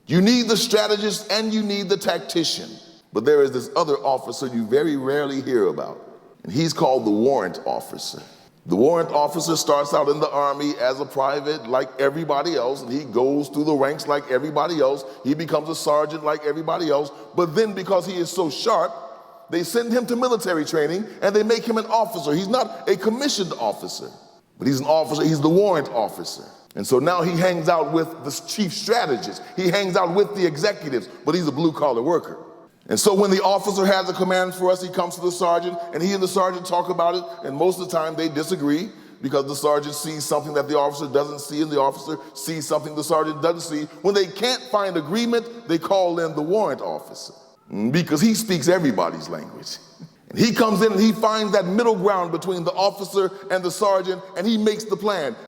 You need the strategist and you need the tactician. But there is this other officer you very rarely hear about, and he's called the warrant officer. The warrant officer starts out in the Army as a private like everybody else, and he goes through the ranks like everybody else. He becomes a sergeant like everybody else. But then because he is so sharp, they send him to military training and they make him an officer. He's not a commissioned officer, but he's an officer. He's the warrant officer. And so now he hangs out with the chief strategist. He hangs out with the executives, but he's a blue-collar worker. And so when the officer has a command for us, he comes to the sergeant, and he and the sergeant talk about it, and most of the time they disagree because the sergeant sees something that the officer doesn't see, and the officer sees something the sergeant doesn't see. When they can't find agreement, they call in the warrant officer because he speaks everybody's language. And he comes in and he finds that middle ground between the officer and the sergeant, and he makes the plan.